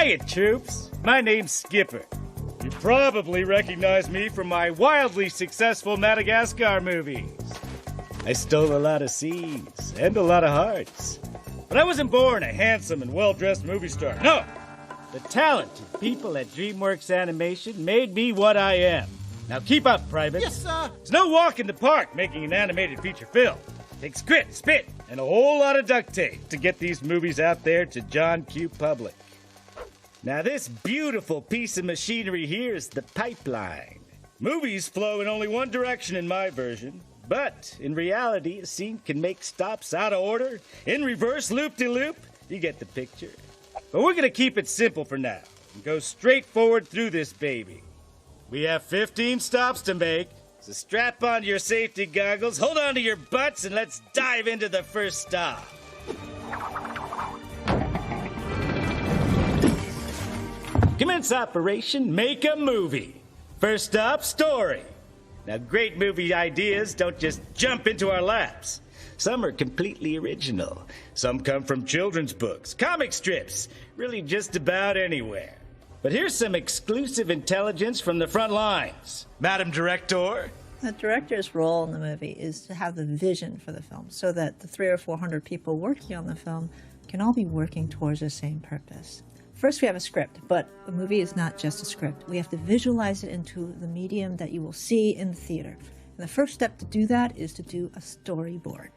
Hiya, troops. My name's Skipper. You probably recognize me from my wildly successful Madagascar movies. I stole a lot of scenes and a lot of hearts. But I wasn't born a handsome and well-dressed movie star. No! The talented people at DreamWorks Animation made me what I am. Now keep up, privates. Yes, sir. It's no walk in the park making an animated feature film. Takes grit, spit, and a whole lot of duct tape to get these movies out there to John Q. Public. Now this beautiful piece of machinery here is the pipeline. Movies flow in only one direction in my version, but in reality, a scene can make stops out of order, in reverse, loop-de-loop. You get the picture. But we're gonna keep it simple for now and go straight forward through this baby. We have 15 stops to make. So strap on your safety goggles, hold on to your butts, and let's dive into the first stop. Commence operation, make a movie. First stop, story. Now, great movie ideas don't just jump into our laps. Some are completely original. Some come from children's books, comic strips, really just about anywhere. But here's some exclusive intelligence from the front lines. Madam Director? The director's role in the movie is to have the vision for the film so that the 300 or 400 people working on the film can all be working towards the same purpose. First, we have a script, but a movie is not just a script. We have to visualize it into the medium that you will see in the theater. And the first step to do that is to do a storyboard.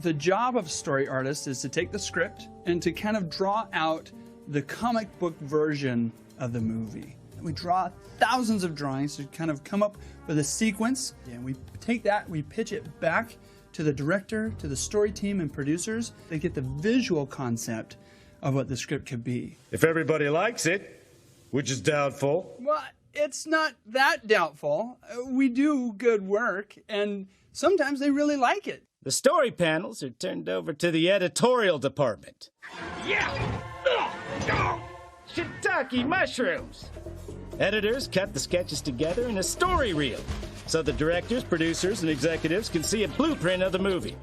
The job of a story artist is to take the script and to kind of draw out the comic book version of the movie. We draw thousands of drawings to kind of come up with a sequence, and we take that, we pitch it back to the director, to the story team and producers. They get the visual concept of what the script could be. If everybody likes it, which is doubtful. Well, it's not that doubtful. We do good work, and sometimes they really like it. The story panels are turned over to the editorial department. Yeah! Shiitake mushrooms! Editors cut the sketches together in a story reel, so the directors, producers, and executives can see a blueprint of the movie.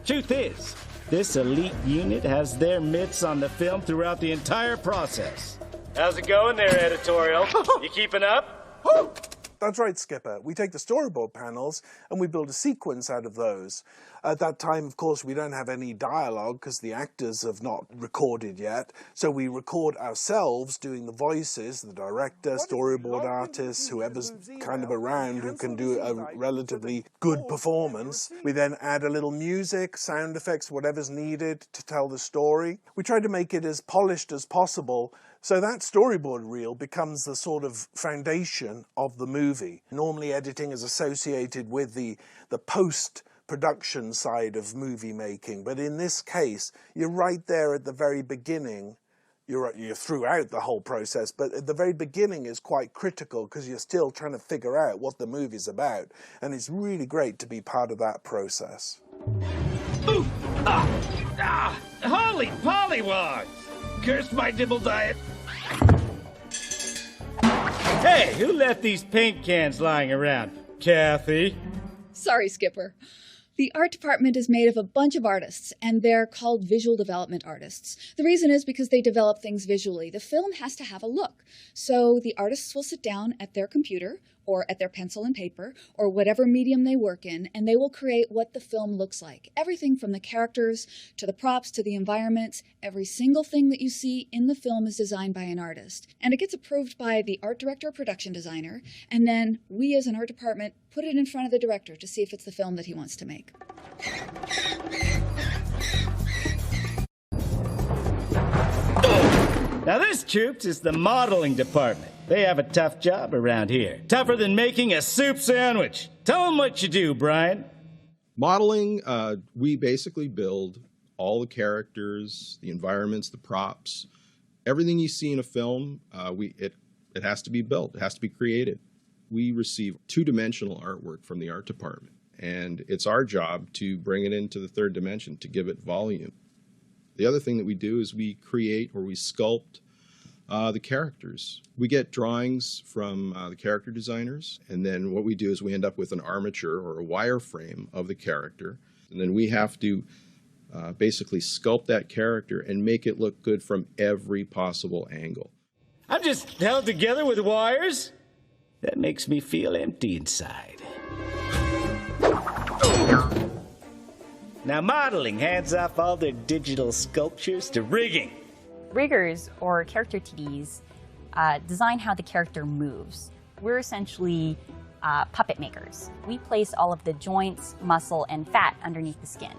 Truth is, this elite unit has their mitts on the film throughout the entire process. How's it going there, editorial? You keeping up? That's right, Skipper. We take the storyboard panels and we build a sequence out of those. At that time, of course, we don't have any dialogue because the actors have not recorded yet. So we record ourselves doing the voices, the director, storyboard artists, whoever's kind of around who can do a relatively good performance. We then add a little music, sound effects, whatever's needed to tell the story. We try to make it as polished as possible. So that storyboard reel becomes the sort of foundation of the movie. Normally editing is associated with the post-production side of movie making, but in this case, you're right there at the very beginning. You're throughout the whole process, but at the very beginning is quite critical because you're still trying to figure out what the movie's about, and it's really great to be part of that process. Ooh! Holy pollywogs! Curse my dibble diet! Hey, who left these paint cans lying around? Kathy? Sorry, Skipper. The art department is made of a bunch of artists, and they're called visual development artists. The reason is because they develop things visually. The film has to have a look. So the artists will sit down at their computer, or at their pencil and paper, or whatever medium they work in, and they will create what the film looks like. Everything from the characters, to the props, to the environments. Every single thing that you see in the film is designed by an artist. And it gets approved by the art director or production designer, and then we as an art department put it in front of the director to see if it's the film that he wants to make. Now this, troops, is the modeling department. They have a tough job around here. Tougher than making a soup sandwich. Tell them what you do, Brian. Modeling, we basically build all the characters, the environments, the props. Everything you see in a film, it has to be built. It has to be created. We receive two-dimensional artwork from the art department, and it's our job to bring it into the third dimension, to give it volume. The other thing that we do is we create or we sculpt the characters. We get drawings from the character designers, and then what we do is we end up with an armature or a wireframe of the character, and then we have to basically sculpt that character and make it look good from every possible angle. I'm just held together with wires. That makes me feel empty inside. Now modeling hands off all their digital sculptures to rigging. Riggers, or character TDs, design how the character moves. We're essentially puppet makers. We place all of the joints, muscle, and fat underneath the skin.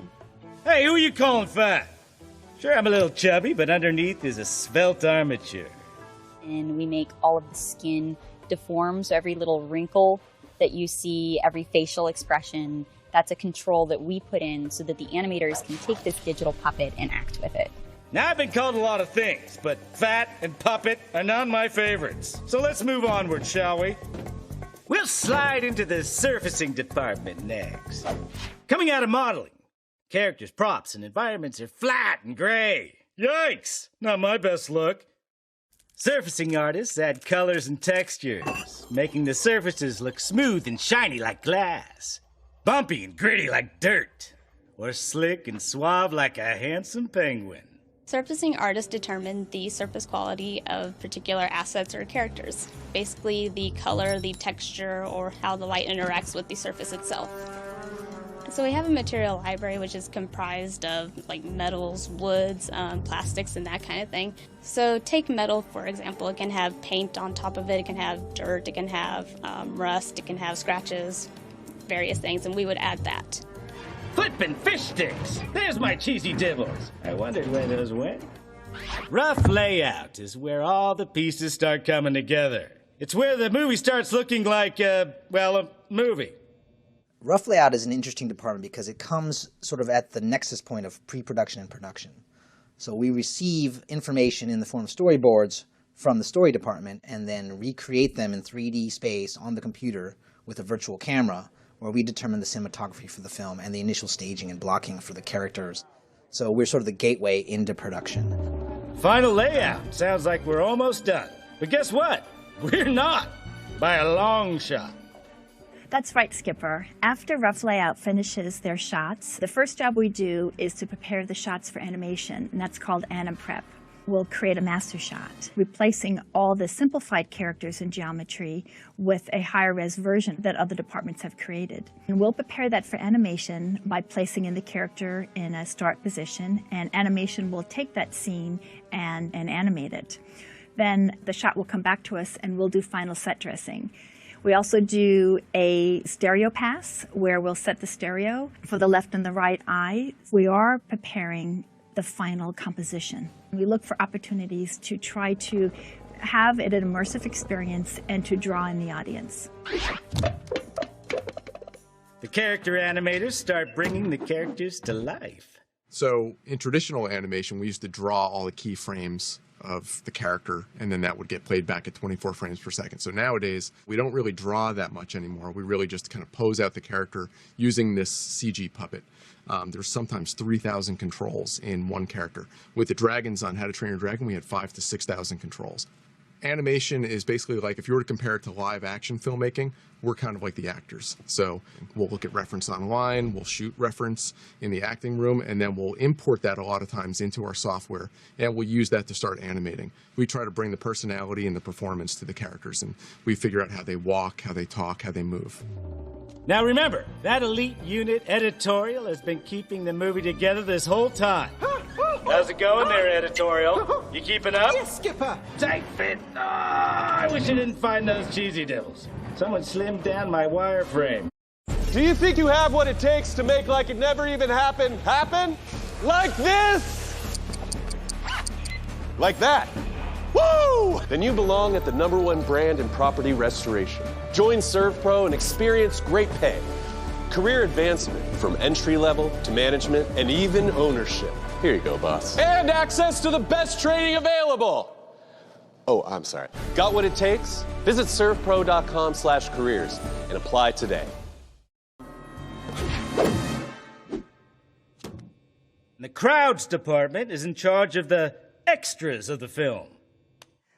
Hey, who are you calling fat? Sure, I'm a little chubby, but underneath is a svelte armature. And we make all of the skin deform, so every little wrinkle that you see, every facial expression, that's a control that we put in so that the animators can take this digital puppet and act with it. Now, I've been called a lot of things, but fat and puppet are not my favorites. So let's move onward, shall we? We'll slide into the surfacing department next. Coming out of modeling, characters, props, and environments are flat and gray. Yikes! Not my best look. Surfacing artists add colors and textures, making the surfaces look smooth and shiny like glass, bumpy and gritty like dirt, or slick and suave like a handsome penguin. Surfacing artists determine the surface quality of particular assets or characters. Basically, the color, the texture, or how the light interacts with the surface itself. So we have a material library which is comprised of like metals, woods, plastics, and that kind of thing. So take metal, for example. It can have paint on top of it, it can have dirt, it can have rust, it can have scratches, various things, and we would add that. Flippin' fish sticks! There's my cheesy dibbles. I wondered where those went. Rough layout is where all the pieces start coming together. It's where the movie starts looking like, well, a movie. Rough layout is an interesting department because it comes sort of at the nexus point of pre-production and production. So we receive information in the form of storyboards from the story department and then recreate them in 3D space on the computer with a virtual camera, where we determine the cinematography for the film and the initial staging and blocking for the characters. So we're sort of the gateway into production. Final layout. Sounds like we're almost done. But guess what? We're not. By a long shot. That's right, Skipper. After Rough Layout finishes their shots, the first job we do is to prepare the shots for animation, and that's called anim prep. We'll create a master shot, replacing all the simplified characters in geometry with a higher res version that other departments have created. And we'll prepare that for animation by placing in the character in a start position, and animation will take that scene and animate it. Then the shot will come back to us and we'll do final set dressing. We also do a stereo pass where we'll set the stereo for the left and the right eye. We are preparing the final composition. We look for opportunities to try to have it an immersive experience and to draw in the audience. The character animators start bringing the characters to life. So in traditional animation, we used to draw all the keyframes of the character, and then that would get played back at 24 frames per second. So nowadays, we don't really draw that much anymore. We really just kind of pose out the character using this CG puppet. There's sometimes 3,000 controls in one character. With the dragons on How to Train Your Dragon, we had 5,000 to 6,000 controls. Animation is basically like, if you were to compare it to live action filmmaking, we're kind of like the actors. So we'll look at reference online, we'll shoot reference in the acting room, and then we'll import that a lot of times into our software, and we'll use that to start animating. We try to bring the personality and the performance to the characters, and we figure out how they walk, how they talk, how they move. Now remember, that elite unit editorial has been keeping the movie together this whole time. How's it going there, editorial? You keeping up? Yes, Skipper. Tight fit. Oh, I wish I didn't find those cheesy devils. Someone slimmed down my wireframe. Do you think you have what it takes to make like it never even happened happen? Like this? Like that? Woo! Then you belong at the #1 brand in property restoration. Join ServPro and experience great pay, career advancement from entry level to management, and even ownership. Here you go, boss. And access to the best training available. Oh, I'm sorry. Got what it takes? Visit servpro.com/careers and apply today. The crowds department is in charge of the extras of the film.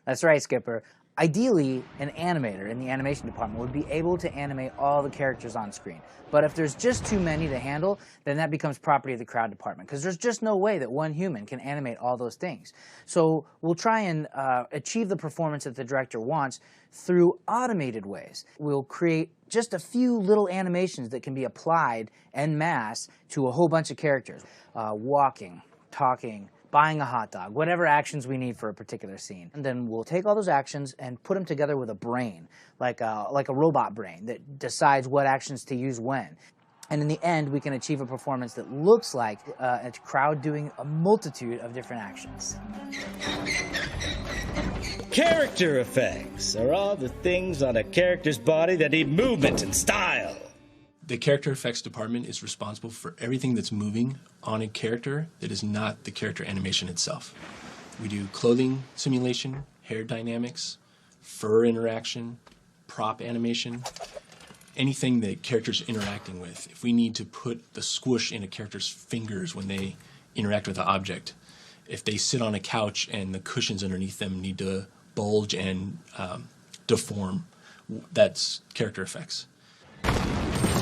That's right, Skipper. Ideally, an animator in the animation department would be able to animate all the characters on screen. But if there's just too many to handle, then that becomes property of the crowd department, because there's just no way that one human can animate all those things. So we'll try and achieve the performance that the director wants through automated ways. We'll create just a few little animations that can be applied en masse to a whole bunch of characters. Walking, talking, buying a hot dog, whatever actions we need for a particular scene. And then we'll take all those actions and put them together with a brain, like a robot brain that decides what actions to use when. And in the end, we can achieve a performance that looks like a crowd doing a multitude of different actions. Character effects are all the things on a character's body that need movement and style. The character effects department is responsible for everything that's moving on a character that is not the character animation itself. We do clothing simulation, hair dynamics, fur interaction, prop animation, anything that characters are interacting with. If we need to put the squish in a character's fingers when they interact with the object, if they sit on a couch and the cushions underneath them need to bulge and deform, that's character effects.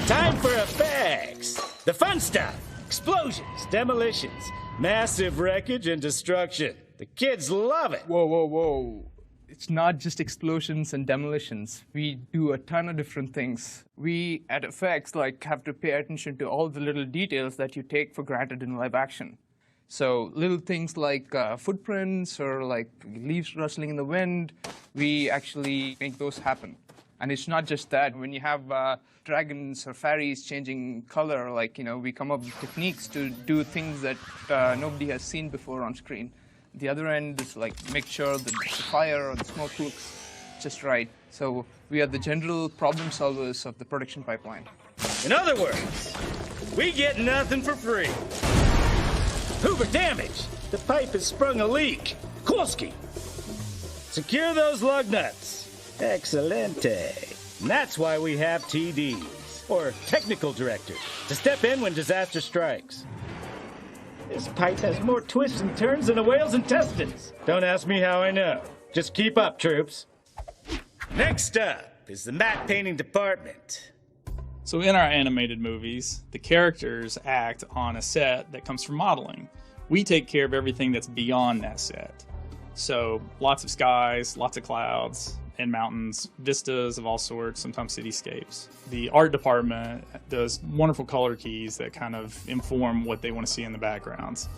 Time for effects! The fun stuff! Explosions, demolitions, massive wreckage and destruction. The kids love it! Whoa, whoa, whoa. It's not just explosions and demolitions. We do a ton of different things. We, at effects, have to pay attention to all the little details that you take for granted in live action. So little things like footprints or like leaves rustling in the wind, we actually make those happen. And it's not just that. When you have dragons or fairies changing color, we come up with techniques to do things that nobody has seen before on screen. The other end is make sure that the fire or the smoke looks just right. So we are the general problem solvers of the production pipeline. In other words, we get nothing for free. Hoover damage! The pipe has sprung a leak. Kulski! Secure those lug nuts. Excelente. And that's why we have TDs, or technical directors, to step in when disaster strikes. This pipe has more twists and turns than a whale's intestines. Don't ask me how I know. Just keep up, troops. Next up is the matte painting department. So in our animated movies, the characters act on a set that comes from modeling. We take care of everything that's beyond that set. So lots of skies, lots of clouds, and mountains, vistas of all sorts, sometimes cityscapes. The art department does wonderful color keys that kind of inform what they want to see in the backgrounds.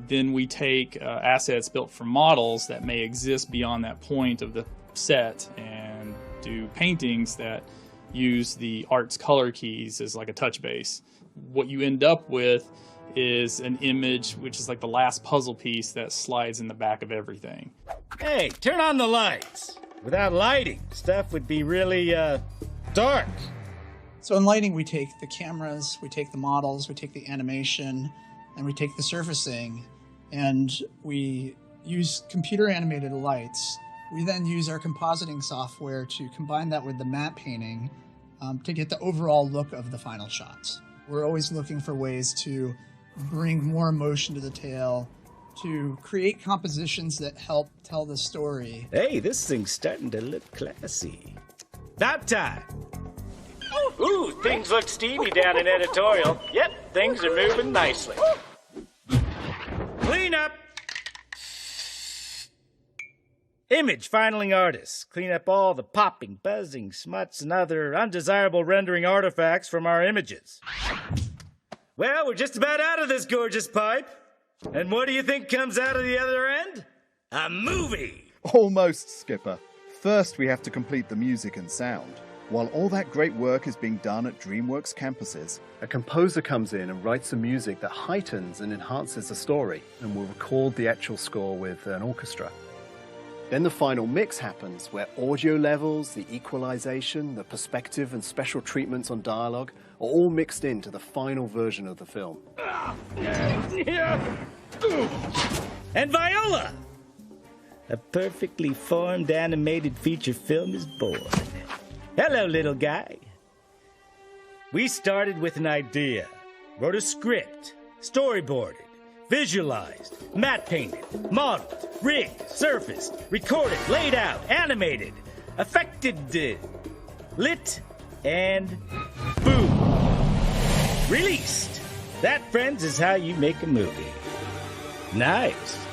Then we take assets built from models that may exist beyond that point of the set and do paintings that use the art's color keys as like a touch base. What you end up with is an image which is like the last puzzle piece that slides in the back of everything. Hey, turn on the lights. Without lighting, stuff would be really, dark. So in lighting, we take the cameras, we take the models, we take the animation, and we take the surfacing, and we use computer-animated lights. We then use our compositing software to combine that with the matte painting to get the overall look of the final shots. We're always looking for ways to bring more emotion to the tale, to create compositions that help tell the story. Hey, this thing's starting to look classy. About time. Ooh, things look steamy down in editorial. Yep, things are moving nicely. Clean up. Image filing artists. Clean up all the popping, buzzing, smuts, and other undesirable rendering artifacts from our images. Well, we're just about out of this gorgeous pipe. And what do you think comes out of the other end? A movie! Almost, Skipper. First, we have to complete the music and sound. While all that great work is being done at DreamWorks campuses, a composer comes in and writes some music that heightens and enhances the story, and will record the actual score with an orchestra. Then the final mix happens, where audio levels, the equalization, the perspective and special treatments on dialogue are all mixed into the final version of the film. And Viola! A perfectly formed animated feature film is born. Hello, little guy. We started with an idea, wrote a script, storyboarded, Visualized, matte painted, modeled, rigged, surfaced, recorded, laid out, animated, affected, lit, and boom. Released. That, friends, is how you make a movie. Nice.